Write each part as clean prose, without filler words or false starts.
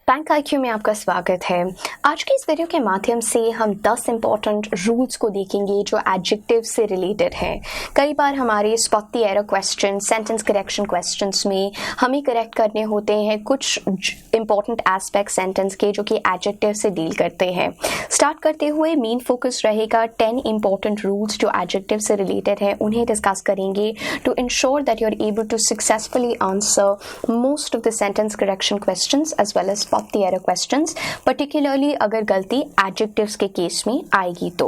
Bank IQ में आपका स्वागत है। आज की इस वीडियो के माध्यम से हम 10 इम्पॉर्टेंट रूल्स को देखेंगे जो एडजेक्टिव से रिलेटेड हैं। कई बार हमारे spot the error question, sentence correction questions में हमें करेक्ट करने होते हैं कुछ इंपॉर्टेंट एस्पेक्ट सेंटेंस के जो कि एडजेक्टिव से डील करते हैं। स्टार्ट करते हुए मेन फोकस रहेगा 10 इम्पॉर्टेंट रूल्स जो एडजेक्टिव से रिलेटेड है, उन्हें डिस्कस करेंगे to ensure that you are able to successfully answer most of the sentence correction questions as well as spot the error questions, particularly अगर गलती एडजेक्टिव्स के case में आएगी तो।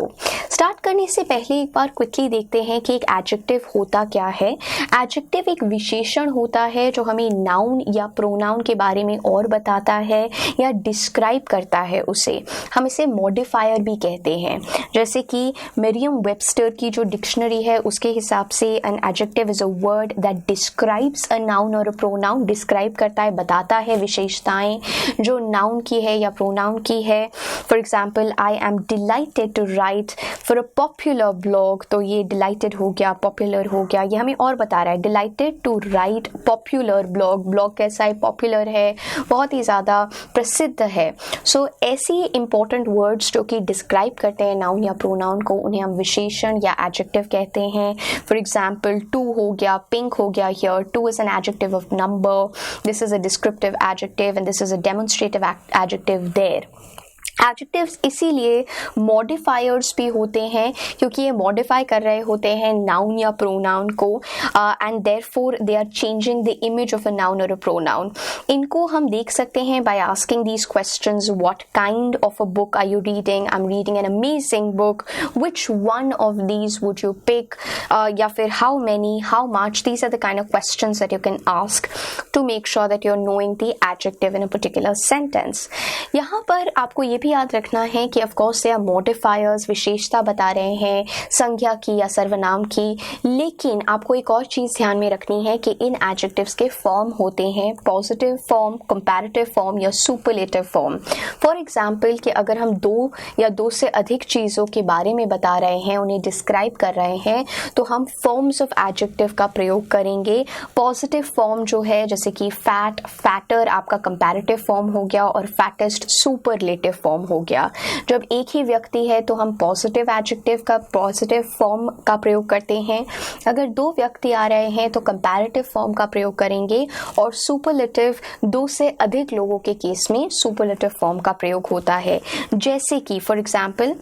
स्टार्ट करने से पहले एक बार क्विकली देखते हैं कि एक एडजेक्टिव होता क्या है। एडजेक्टिव एक विशेषण होता है जो हमें नाउन या प्रोनाउन के बारे में और बताता है या डिस्क्राइब करता है उसे। हम इसे मॉडिफायर भी कहते हैं। जैसे कि मरियम वेबस्टर की जो डिक्शनरी है उसके हिसाब से an adjective is a word that describes a noun और अ प्रोनाउन। डिस्क्राइब करता है, बताता है विशेषताएं जो नाउन की है या प्रोनाउन की है। For example, I am delighted to write for a popular blog, तो ये डिलाइटेड हो गया, पॉपुलर हो गया, ये हमें और बता रहा है। Delighted to write popular blog, blog कैसा है, पॉपुलर है, बहुत ही ज़्यादा प्रसिद्ध है। सो ऐसी इंपॉर्टेंट वर्ड्स जो कि डिस्क्राइब करते हैं नाउन या प्रोनाउन को, उन्हें हम विशेषण या एडजेक्टिव कहते हैं। फॉर एग्जाम्पल, टू हो गया, पिंक हो गया। Here two is an adjective of number, this is a descriptive adjective and this is a demonstrative adjective there. Adjectives इसीलिए मॉडिफायर्स भी होते हैं क्योंकि ये मॉडिफाई कर रहे होते हैं नाउन या प्रोनाउन को and therefore they are changing the image of a noun और अ प्रोनाउन। इनको हम देख सकते हैं by asking these questions, what kind of a book are you reading? I am reading an amazing book, which one of these would you pick? या फिर how many, how much? These are the kind of questions that you can ask to make sure that you are knowing the adjective in a particular sentence. यहाँ पर आपको ये याद रखना है कि ऑफ कोर्स ये मॉडिफायर्स विशेषता बता रहे हैं संज्ञा की या सर्वनाम की, लेकिन आपको एक और चीज़ ध्यान में रखनी है कि इन एडजेक्टिव्स के फॉर्म होते हैं पॉजिटिव फॉर्म, कंपैरेटिव फॉर्म या सुपरलेटिव फॉर्म। फॉर एग्जांपल कि अगर हम दो या दो से अधिक चीज़ों के बारे में बता रहे हैं, उन्हें डिस्क्राइब कर रहे हैं, तो हम फॉर्म्स ऑफ एडजेक्टिव का प्रयोग करेंगे। पॉजिटिव फॉर्म जो है जैसे कि फैट, फैटर आपका कंपैरेटिव फॉर्म हो गया और फैटेस्ट सुपरलेटिव फॉर्म हो गया। जब एक ही व्यक्ति है तो हम पॉजिटिव एडजेक्टिव का पॉजिटिव फॉर्म का प्रयोग करते हैं। अगर दो व्यक्ति आ रहे हैं तो कंपैरेटिव फॉर्म का प्रयोग करेंगे और सुपरलेटिव दो से अधिक लोगों के केस में सुपरलेटिव फॉर्म का प्रयोग होता है। जैसे कि for example,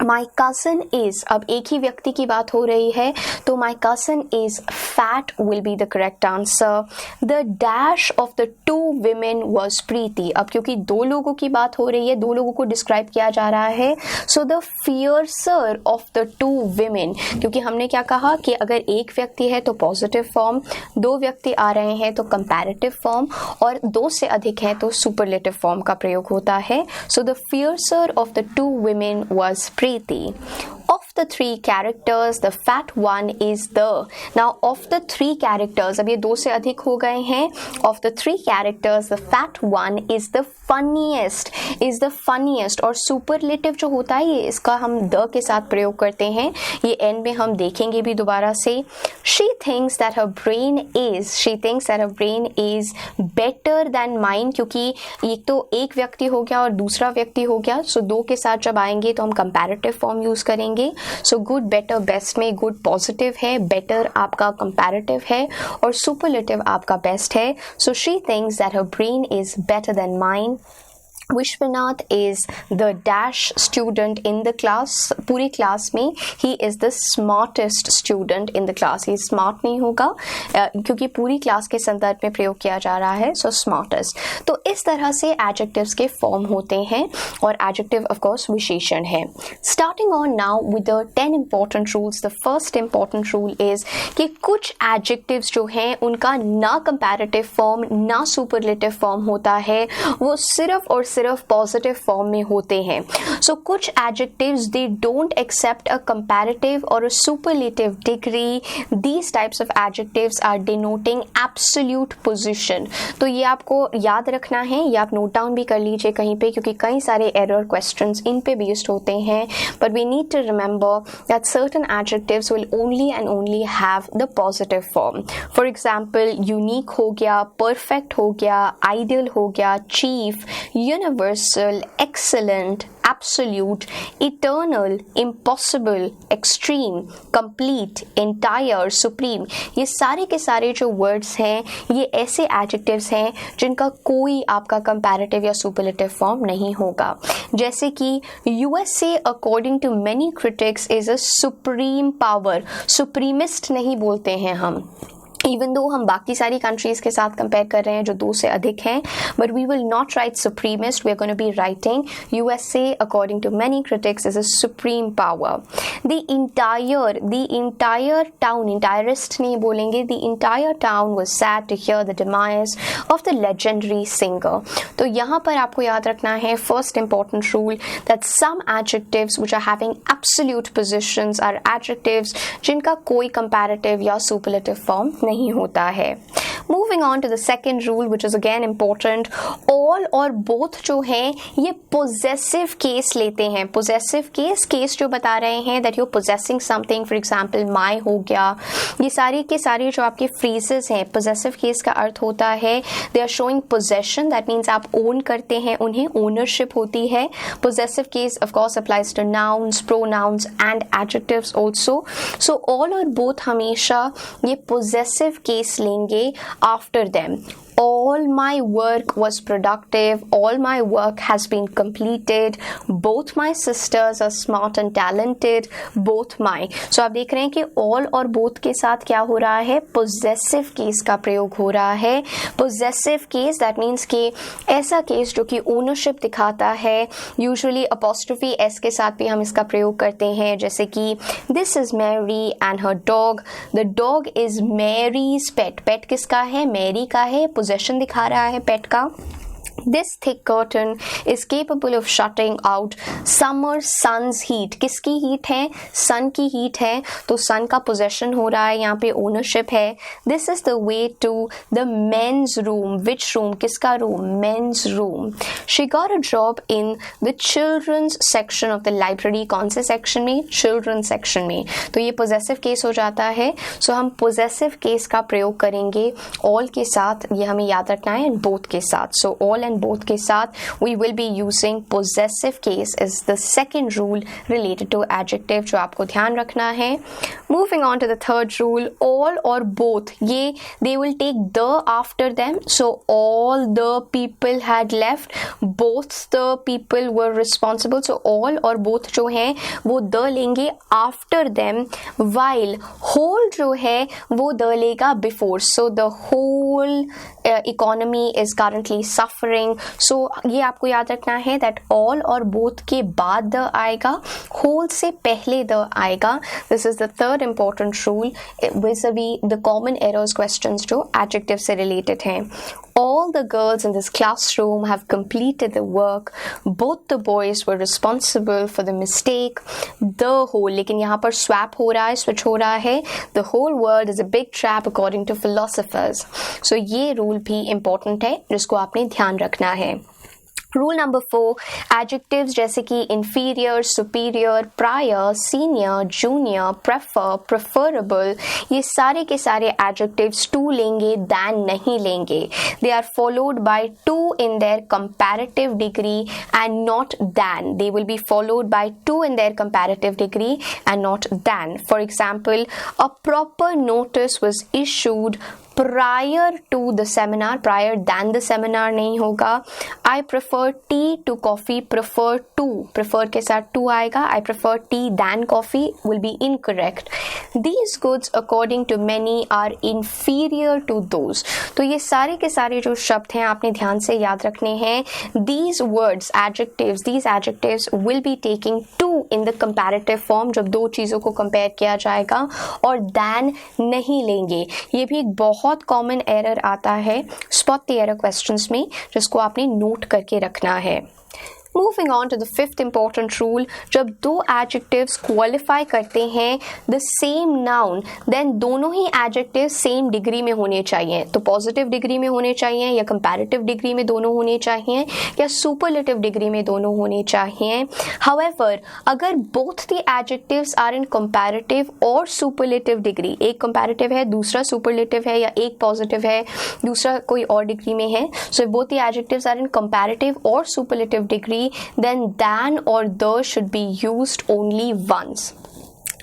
my cousin is, अब एक ही व्यक्ति की बात हो रही है तो my cousin is fat will be the correct answer. The dash of the two women was Preeti, अब क्योंकि दो लोगों की बात हो रही है, दो लोगों को डिस्क्राइब किया जा रहा है, so the fiercer of the two women, क्योंकि हमने क्या कहा कि अगर एक व्यक्ति है तो पॉजिटिव फॉर्म, दो व्यक्ति आ रहे हैं तो कंपैरेटिव फॉर्म, और दो से अधिक हैं तो सुपरलेटिव फॉर्म का प्रयोग होता है। So the fiercer of the two women was Preeti. Of the three characters, the fat one is the. Now, of the three characters, अब ये दो से अधिक हो गए हैं. Of the three characters, the fat one is the funniest. Is the funniest. और superlative जो होता है ये इसका हम the के साथ प्रयोग करते हैं. ये end में हम देखेंगे भी दोबारा से. She thinks that her brain is. She thinks that her brain is better than mine. क्योंकि एक तो एक व्यक्ति हो गया और दूसरा व्यक्ति हो गया. So दो के साथ जब आएंगे तो हम comparative form यूज करेंगे. सो गुड, बेटर, बेस्ट में गुड पॉजिटिव है, बेटर आपका कंपैरेटिव है और सुपरलेटिव आपका बेस्ट है. So she thinks that her brain is better than mine. Vishwanath is the dash student in the class. पूरी class में he is the smartest student in the class. ये smart नहीं होगा क्योंकि पूरी क्लास के संदर्भ में प्रयोग किया जा रहा है. So smartest. तो इस तरह से adjectives के form होते हैं और adjective of course विशेषण है. Starting on now with the 10 important rules. The first important rule is कि कुछ adjectives जो हैं उनका ना comparative form ना superlative form होता है, वो सिर्फ और सिर्फ सिर्फ पॉजिटिव फॉर्म में होते हैं. सो कुछ adjectives they don't accept a comparative और a superlative degree. These types of adjectives are denoting absolute position. तो ये आपको याद रखना है, ये आप नोट डाउन भी कर लीजिए कहीं पे, क्योंकि कई सारे एरर क्वेश्चंस इन पे बेस्ड होते हैं. But we need to remember that certain adjectives will only and only have the positive form. For example unique हो गया, परफेक्ट हो गया, आइडियल हो गया, chief, universal, excellent, absolute, eternal, impossible, extreme, complete, entire, supreme. ये सारे के सारे जो वर्ड्स हैं ये ऐसे एडजेक्टिव्स हैं जिनका कोई आपका कंपैरेटिव या सुपरलेटिव फॉर्म नहीं होगा. जैसे कि USA according to many critics is a supreme power. Supremest नहीं बोलते हैं हम, इवन दो हम बाकी सारी कंट्रीज के साथ कंपेयर कर रहे हैं जो 2 से अधिक हैं, but we will not write supremest. We are going to be writing USA according to many critics is a supreme power. The entire town, entirest नहीं बोलेंगे, the entire town was sad to hear the demise of the legendary singer. तो यहाँ पर आपको याद रखना है first important rule that some adjectives which are having absolute positions are adjectives जिनका कोई कंपैरेटिव या सुपरलेटिव फॉर्म नहीं होता है. Moving on to the second rule, which is again important, all और both जो हैं ये possessive case लेते हैं. possessive case जो बता रहे हैं that you're possessing something, for example my हो गया. ये सारी के सारी जो आपके phrases हैं possessive case का अर्थ होता है they are showing possession, that means आप own करते हैं उन्हें, ownership होती है. possessive case of course applies to nouns, pronouns and adjectives also. So all और both हमेशा ये possessive case लेंगे after them. All my work was productive. All my work has been completed. Both my sisters are smart and talented. Both my. So आप देख रहे हैं कि all और both के साथ क्या हो रहा है, possessive case का प्रयोग हो रहा है. possessive case that means कि ऐसा case जो कि ownership दिखाता है. usually apostrophe s के साथ भी हम इसका प्रयोग करते हैं, जैसे कि this is Mary and her dog. The dog is Mary's pet. pet किसका है, Mary का है. possession दिखा रहा है पेट का. This thick curtain is capable of shutting out summer sun's heat. किसकी heat है, sun की heat है, तो sun का possession हो रहा है, यहाँ पे ownership है. This is the way to the men's room. Which room? किसका room? Men's room. She got a job in the children's section of the library. कौन से section में? Children's section में. तो ये possessive case हो जाता है. So हम possessive case का प्रयोग करेंगे all के साथ, ये हमें याद रखना है, and both के साथ. So all and both के साथ we will be using possessive case is the second rule related to adjective जो आपको ध्यान रखना है. Moving on to the third rule, all or both ये they will take the after them. So all the people had left, both the people were responsible. So all और both जो हैं वो the लेंगे after them, while whole जो है वो the लेगा before. So the whole economy is currently suffering. So ये आपको याद रखना है that all और both के बाद the आएगा, whole से पहले the आएगा. This is the third important rule vis-a-vis the common errors questions जो adjective से related हैं. All the girls in this classroom have completed the work. Both the boys were responsible for the mistake. The whole, लेकिन यहाँ पर swap हो रहा है, switch हो रहा है. The whole world is a big trap according to philosophers. So ये rule भी important है जिसको आपने ध्यान रखना है. Rule number 4, adjectives जैसे कि inferior, superior, prior, senior, junior, prefer, preferable, ये सारे के सारे adjectives to लेंगे, than नहीं लेंगे. They are followed by to in their comparative degree and not than. They will be followed by to in their comparative degree and not than. For example, a proper notice was issued prior to the seminar. Prior than the seminar नहीं होगा. I prefer tea to coffee. Prefer to, prefer के साथ to आएगा. I prefer tea than coffee will be incorrect. These goods according to many are inferior to those. तो ये सारे के सारे जो शब्द हैं आपने ध्यान से याद रखने हैं. These words, adjectives, these adjectives will be taking to in the comparative form जब दो चीज़ों को compare किया जाएगा, और than नहीं लेंगे. ये भी एक बहुत कॉमन एरर आता है स्पॉट द एरर क्वेश्चंस में, जिसको आपने नोट करके रखना है। Moving on to the fifth important rule, जब दो adjectives qualify करते हैं the same noun, then दोनों ही adjectives same degree में होने चाहिए। तो positive degree में होने चाहिए, या comparative degree में दोनों होने चाहिए, या superlative degree में दोनों होने चाहिए। However, अगर both the adjectives are in comparative और superlative degree, एक comparative है, दूसरा superlative है, या एक positive है, दूसरा कोई और degree में है, so if both the adjectives are in comparative or superlative degree, then than or the should be used only once.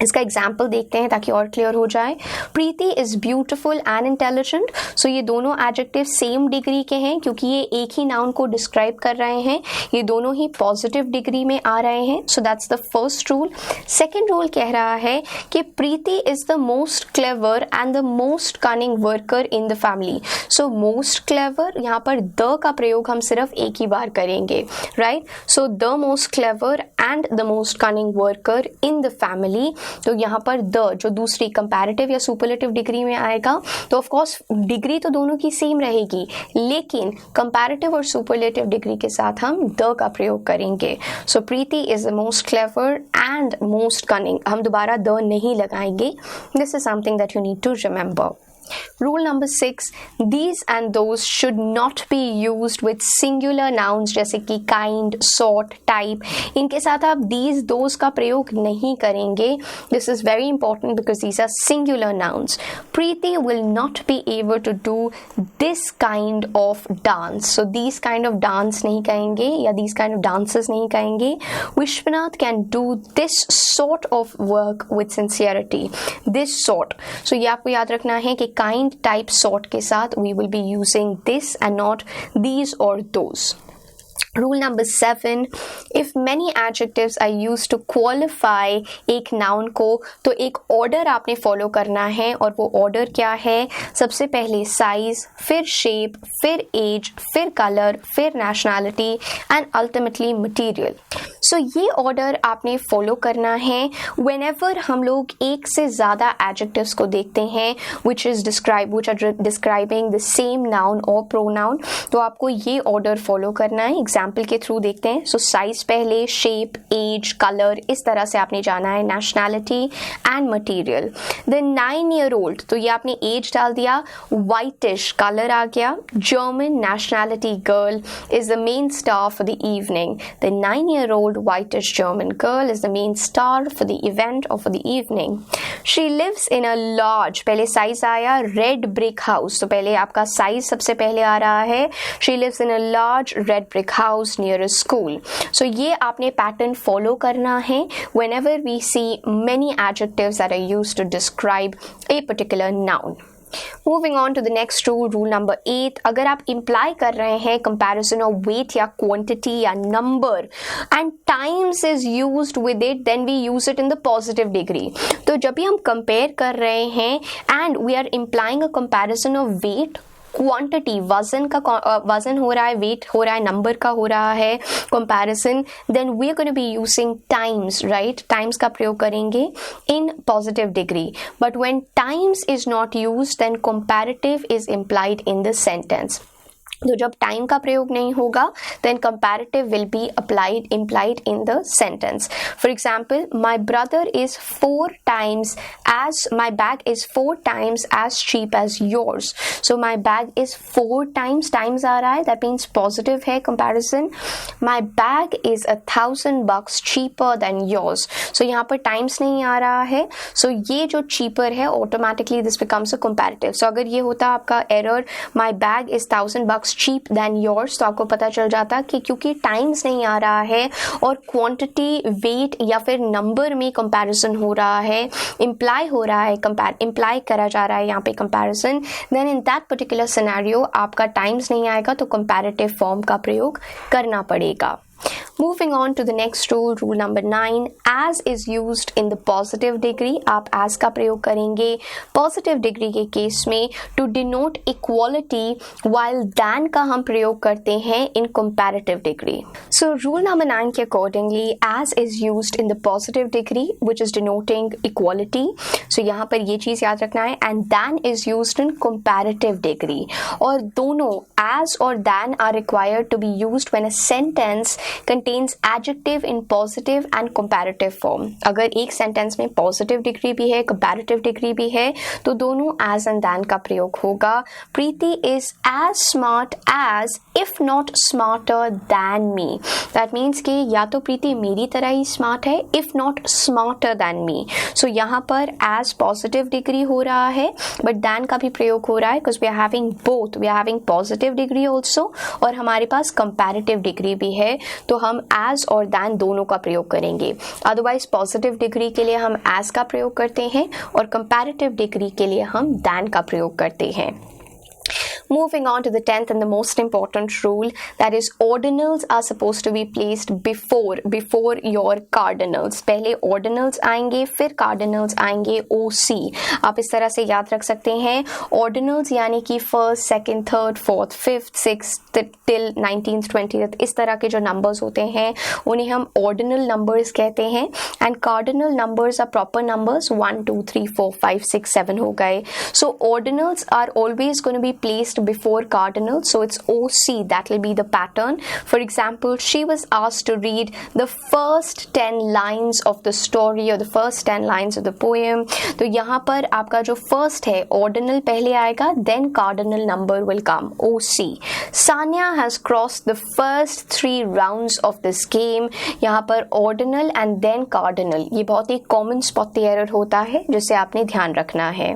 इसका एग्जाम्पल देखते हैं ताकि और क्लियर हो जाए। प्रीति इज ब्यूटिफुल एंड इंटेलिजेंट, सो ये दोनों एडजेक्टिव सेम डिग्री के हैं क्योंकि ये एक ही नाउन को डिस्क्राइब कर रहे हैं, ये दोनों ही पॉजिटिव डिग्री में आ रहे हैं। So that's the first rule. Second rule कह रहा है कि Preeti is the most clever and the most cunning worker in the family. So most clever, यहाँ पर द का प्रयोग हम सिर्फ एक ही बार करेंगे, right. So the most clever and the most cunning worker in the family, तो यहाँ पर द जो दूसरी कंपैरेटिव या सुपरलेटिव डिग्री में आएगा, तो ऑफ कोर्स डिग्री तो दोनों की सेम रहेगी, लेकिन कंपैरेटिव और सुपरलेटिव डिग्री के साथ हम द का प्रयोग करेंगे। So Preeti is the most clever and most cunning, हम दोबारा द नहीं लगाएंगे। This is something that you need to remember. Rule number 6, these and those should not be used with singular nouns जैसे कि kind, sort, type, इनके साथ आप these, those का प्रयोग नहीं करेंगे। This is very important because these are singular nouns. Preeti will not be able to do this kind of dance. So these kind of dance नहीं कहेंगे या these kind of dances नहीं कहेंगे। Vishwanath can do this sort of work with sincerity. This sort. So ये आपको याद रखना है कि kind, type, sort के साथ we will be using this and not these or those. Rule number 7, if many adjectives are used to qualify एक noun को, तो एक order आपने follow करना है, और वो order क्या है? सबसे पहले size, फिर shape, फिर age, फिर color, फिर nationality and ultimately material. So ये order आपने follow करना है whenever हम लोग एक से ज़्यादा adjectives को देखते हैं which are describing the same noun or pronoun, तो आपको ये order follow करना है। एग्जाम्पल के थ्रू देखते हैं। सो साइज पहले, शेप, एज, कलर, इस तरह से आपने जाना है, nationality and material. Then 9-year-old, तो ये आपने एज डाल दिया, वाइटिश कलर आ गया, German nationality girl is the main star for the evening. The 9-year-old whitish German girl is the main star for the event or for the evening. She lives in a large, पहले size आया, red brick house, तो पहले आपका size सबसे पहले आ रहा है। She lives in a large red brick house near a school. So ये आपने पैटर्न फॉलो करना है whenever we see many adjectives that are used to describe a particular noun. Moving on to the next rule, rule number 8, अगर आप imply कर रहे हैं comparison of weight या quantity या number and times is used with it, then we use it in the positive degree. तो जब भी हम compare कर रहे हैं and we are implying a comparison of weight, quantity, वजन हो रहा है, वेट हो रहा है, नंबर का हो रहा है comparison, then we are going to be using times, right. Times का प्रयोग करेंगे in positive degree, but when times is not used then comparative is implied in the sentence. तो जब टाइम का प्रयोग नहीं होगा then comparative will be implied in the sentence. For example, my brother is 4 times as, my bag is 4 times as cheap as yours. So my bag is 4 times आ रहा है, that means positive है comparison. My bag is $1,000 cheaper than yours. So यहाँ पर times नहीं आ रहा है, so ये जो cheaper है automatically this becomes a comparative. So अगर ये होता आपका error, my bag is $1,000 cheap than yours, तो आपको पता चल जाता कि क्योंकि टाइम्स नहीं आ रहा है और क्वांटिटी, वेट या फिर नंबर में कंपैरिजन हो रहा है, इम्प्लाई हो रहा है, इम्प्लाई करा जा रहा है यहाँ पे comparison, then in that particular scenario आपका टाइम्स नहीं आएगा तो कंपैरेटिव फॉर्म का प्रयोग करना पड़ेगा। Moving on to the next rule, rule number 9, as is used in the positive degree. आप as का प्रयोग करेंगे positive degree के केस में to denote equality, while than का हम प्रयोग करते हैं in comparative degree. So rule number 9 के accordingly, as is used in the positive degree which is denoting equality. So यहाँ पर ये चीज़ याद रखना है, and than is used in comparative degree. और दोनों as और than are required to be used when a sentence contains adjective in positive and comparative form. अगर एक sentence में positive degree भी है, comparative degree भी है, तो दोनों as and than का प्रयोग होगा. प्रीति is as smart as, if not smarter than me. That means कि या तो प्रीति मेरी तरह ही smart है, if not smarter than me. So यहाँ पर as positive degree हो रहा है, but than का भी प्रयोग हो रहा है because we are having both. We are having positive degree also और हमारे पास comparative degree भी है, तो हम as और than दोनों का प्रयोग करेंगे. अदरवाइज पॉजिटिव डिग्री के लिए हम as का प्रयोग करते हैं और कंपैरेटिव डिग्री के लिए हम than का प्रयोग करते हैं. Moving on to the 10th and the most important rule, that is ordinals are supposed to be placed before your cardinals. पहले ordinals आएंगे, फिर cardinals आएंगे OC. आप इस तरह से याद रख सकते हैं. Ordinals यानी कि first, second, third, fourth, fifth, sixth till 19th, 20th, इस तरह के जो numbers होते हैं उन्हें हम ordinal numbers कहते हैं. And cardinal numbers are proper numbers 1, 2, 3, 4, 5, 6, 7 हो गए. So ordinals are always going to be placed before cardinal, so it's OC that will be the pattern. For example, she was asked to read the first 10 lines of the story or the first 10 lines of the poem. तो यहाँ पर आपका जो first है ordinal पहले आएगा, then cardinal number will come, OC. Sanya has crossed the first 3 rounds of this game. यहाँ पर ordinal and then cardinal, ये बहुत ही common spot the error होता है जिसे आपने ध्यान रखना है.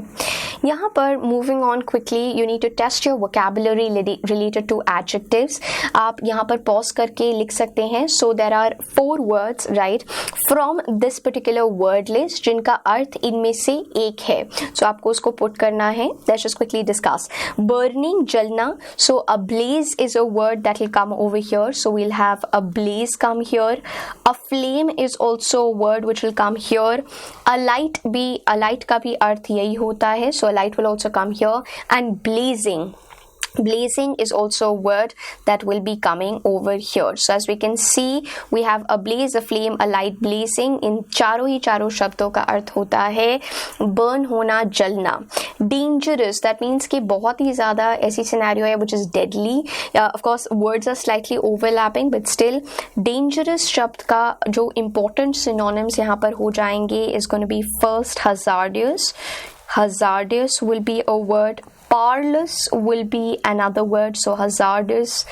यहाँ पर moving on quickly, you need to test your vocabulary related to adjectives. आप यहाँ पर pause करके लिख सकते हैं. So there are 4 words, right, from this particular word list जिनका अर्थ इनमें से एक है. So आपको उसको put करना है. Let's just quickly discuss. Burning, जलना. So a blaze is a word that will come over here. So we'll have a blaze come here. A flame is also a word which will come here. A light का भी अर्थ यही होता है. So a light will also come here. And blazing is also a word that will be coming over here. So as we can see, we have a blaze, a flame, a light, blazing. इन चारों शब्दों का अर्थ होता है burn होना, जलना. Dangerous, that means कि बहुत ही ज़्यादा ऐसी scenario है which is deadly. Of course words are slightly overlapping, but still dangerous शब्द का जो important synonyms यहाँ पर हो जाएंगे is going to be first hazardous. Hazardous will be a word. Parlous will be another word, so hazardous.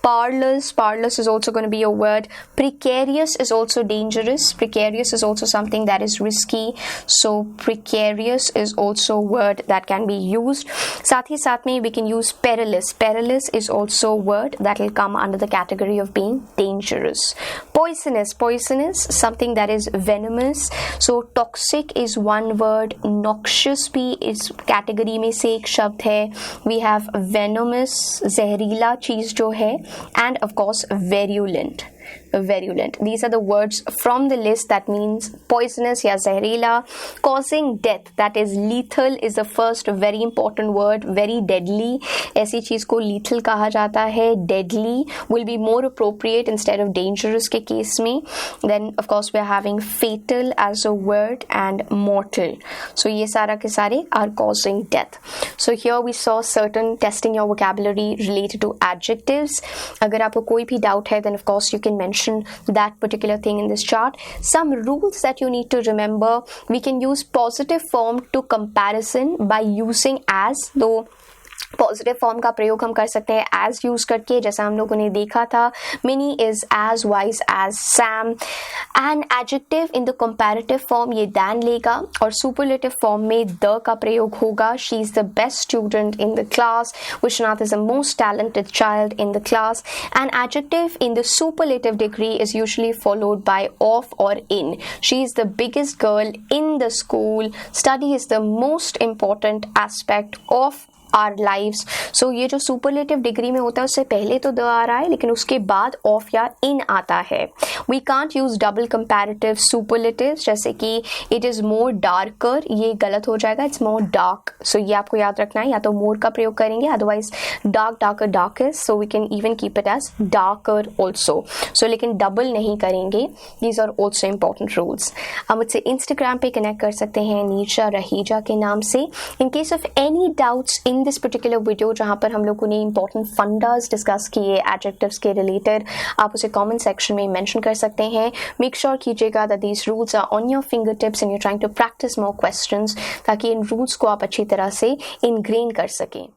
Parlous is also going to be a word. Precarious is also dangerous. Precarious is also something that is risky. So precarious is also a word that can be used. साथ ही साथ में we can use perilous. Perilous is also a word that will come under the category of being dangerous. Poisonous, something that is venomous. So toxic is one word. Noxious भी इस category में से एक शब्द है. We have venomous, जहरीला चीज जो है. And of course virulent. These are the words from the list that means poisonous या जहरीला. Causing death, that is lethal, is the first very important word. Very deadly, ऐसी चीज को lethal कहा जाता है. Deadly will be more appropriate instead of dangerous के case में. Then of course we are having fatal as a word and mortal. So ये सारा के सारे are causing death. So here we saw certain testing your vocabulary related to adjectives. अगर आपको कोई भी doubt है, then of course you can mention that particular thing in this chart. Some rules that you need to remember: we can use positive form to comparison by using as, though positive form का प्रयोग हम कर सकते हैं as use करके, जैसा हम लोगों ने देखा था. Mini is as wise as Sam. And adjective in the comparative form ये than लेगा और सुपरलेटिव फॉर्म में the का प्रयोग होगा. She is the best student in the class. Vishwanath is the most talented child in the class. And adjective in the superlative degree is usually followed by of or in. She is the biggest girl in the school. Study is the most important aspect of our lives. So ये जो superlative degree में होता है उससे पहले तो the आ रहा है, लेकिन उसके बाद ऑफ या इन आता है। We can't use double comparative superlatives, जैसे कि इट इज मोर डार्कर, ये गलत हो जाएगा, इट्स मोर डार्क। सो ये आपको याद रखना है, या तो मोर का प्रयोग करेंगे, otherwise dark, darker, darkest. So we can even keep it as darker also. So लेकिन डबल नहीं करेंगे। These are also important rules. आप मुझसे इंस्टाग्राम पे कनेक्ट कर सकते हैं नीशा रहेजा के नाम से। In case of any doubts in this particular video, जहां पर हम लोगों ने इंपॉर्टेंट फंडास डिस्कस किए एडजेक्टिव्स के रिलेटेड, आप उसे कमेंट सेक्शन में मेंशन कर सकते हैं। मेक श्योर कीजिएगा that these rules are on your finger tips and you trying to practice more questions, ताकि इन रूल्स को आप अच्छी तरह से इनग्रेन कर सकें।